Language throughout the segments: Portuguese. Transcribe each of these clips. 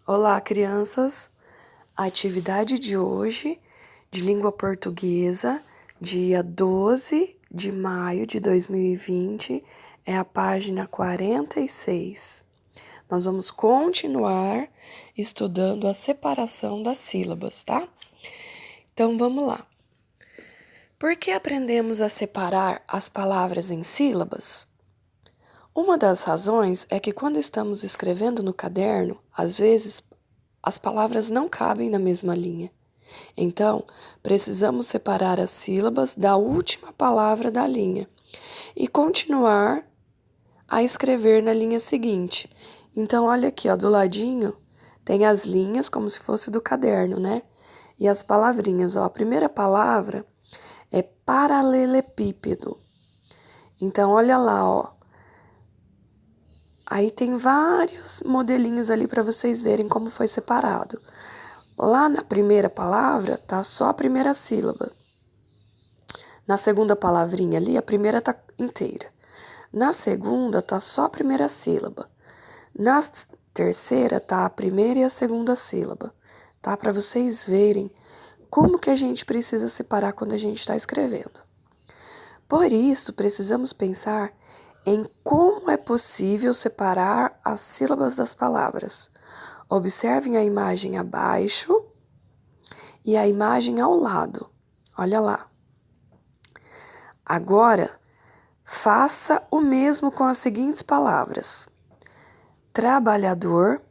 Olá, crianças! A atividade de hoje, de língua portuguesa, dia 12 de maio de 2020, é a página 46. Nós vamos continuar estudando a separação das sílabas, tá? Então vamos lá. Por que aprendemos a separar as palavras em sílabas? Uma das razões é que quando estamos escrevendo no caderno, às vezes as palavras não cabem na mesma linha. Então, precisamos separar as sílabas da última palavra da linha e continuar a escrever na linha seguinte. Então, olha aqui, ó, do ladinho tem as linhas como se fosse do caderno, né? E as palavrinhas, ó, a primeira palavra é paralelepípedo. Então, olha lá, ó. Aí tem vários modelinhos ali para vocês verem como foi separado. Lá na primeira palavra tá só a primeira sílaba. Na segunda palavrinha ali, a primeira tá inteira. Na segunda tá só a primeira sílaba. Na terceira tá a primeira e a segunda sílaba, tá? Para vocês verem como que a gente precisa separar quando a gente está escrevendo. Por isso, precisamos pensar em como é possível separar as sílabas das palavras. Observem a imagem abaixo e a imagem ao lado. Olha lá. Agora, faça o mesmo com as seguintes palavras: trabalhador,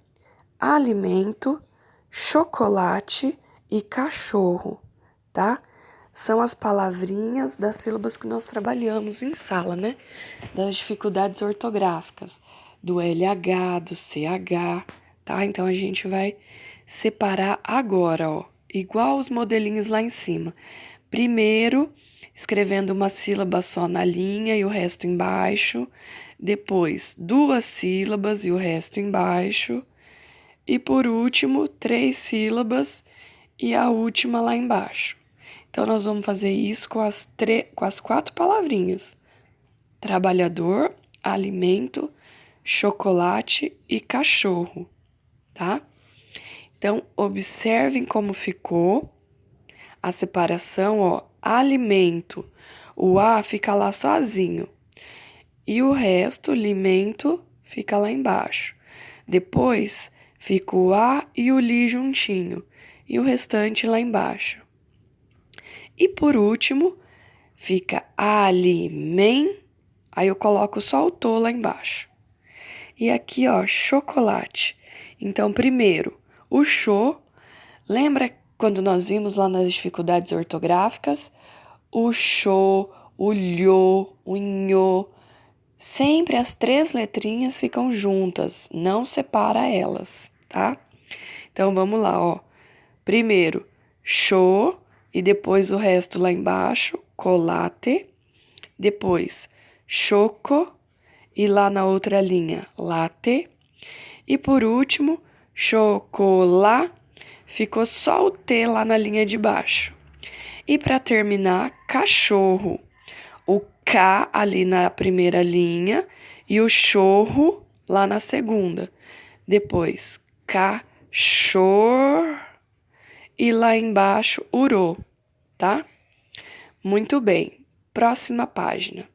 alimento, chocolate e cachorro, tá? São as palavrinhas das sílabas que nós trabalhamos em sala, né? Das dificuldades ortográficas, do LH, do CH, tá? Então a gente vai separar agora, ó, igual os modelinhos lá em cima. Primeiro, escrevendo uma sílaba só na linha e o resto embaixo. Depois, duas sílabas e o resto embaixo. E por último, 3 sílabas e a última lá embaixo. Então, nós vamos fazer isso com as 4 palavrinhas: trabalhador, alimento, chocolate e cachorro, tá? Então, observem como ficou a separação, ó. Alimento, o A fica lá sozinho. E o resto, alimento, fica lá embaixo. Depois, fica o A e o Li juntinho. E o restante lá embaixo. E por último, fica alimen. Aí eu coloco só o to lá embaixo. E aqui, ó, chocolate. Então, primeiro, o cho. Lembra quando nós vimos lá nas dificuldades ortográficas? O cho, o lho, o nho. Sempre as 3 letrinhas ficam juntas, não separa elas, tá? Então, vamos lá, ó. Primeiro, cho, e depois o resto lá embaixo, colate. Depois, choco, e lá na outra linha, latte. E por último, chocolá, ficou só o T lá na linha de baixo. E para terminar, cachorro. O K ali na primeira linha e o chorro lá na segunda. Depois, cachorro e lá embaixo, urô, tá? Muito bem. Próxima página.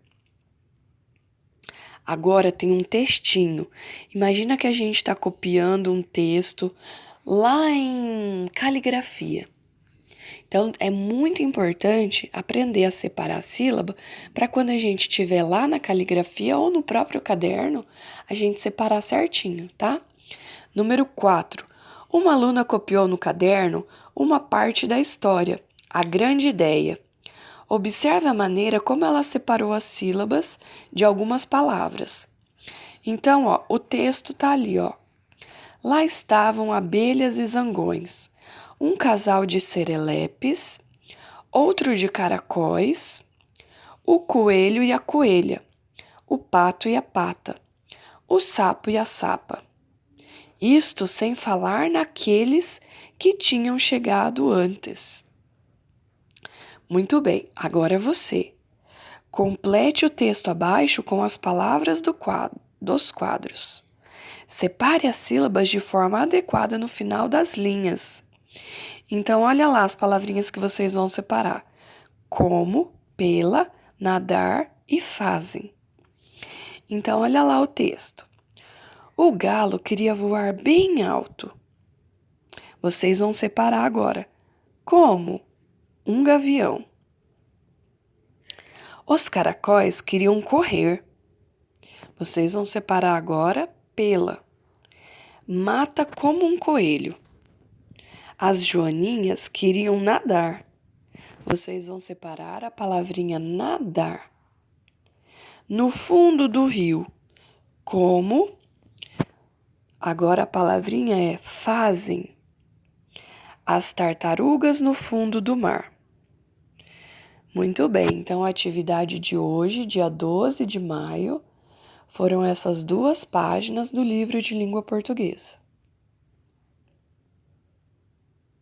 Agora tem um textinho. Imagina que a gente está copiando um texto lá em caligrafia. Então, é muito importante aprender a separar a sílaba para quando a gente estiver lá na caligrafia ou no próprio caderno, a gente separar certinho, tá? Número 4. Uma aluna copiou no caderno uma parte da história, a grande ideia. Observe a maneira como ela separou as sílabas de algumas palavras. Então, ó, o texto tá ali, ó. Lá estavam abelhas e zangões, um casal de serelepes, outro de caracóis, o coelho e a coelha, o pato e a pata, o sapo e a sapa. Isto sem falar naqueles que tinham chegado antes. Muito bem, agora é você. Complete o texto abaixo com as palavras dos quadros. Separe as sílabas de forma adequada no final das linhas. Então, olha lá as palavrinhas que vocês vão separar. Como, pela, nadar e fazem. Então, olha lá o texto. O galo queria voar bem alto. Vocês vão separar agora. Como? Um gavião. Os caracóis queriam correr. Vocês vão separar agora pela. Mata como um coelho. As joaninhas queriam nadar. Vocês vão separar a palavrinha nadar. No fundo do rio. Como? Agora a palavrinha é fazem. As tartarugas no fundo do mar. Muito bem, então a atividade de hoje, dia 12 de maio, foram essas 2 páginas do livro de língua portuguesa.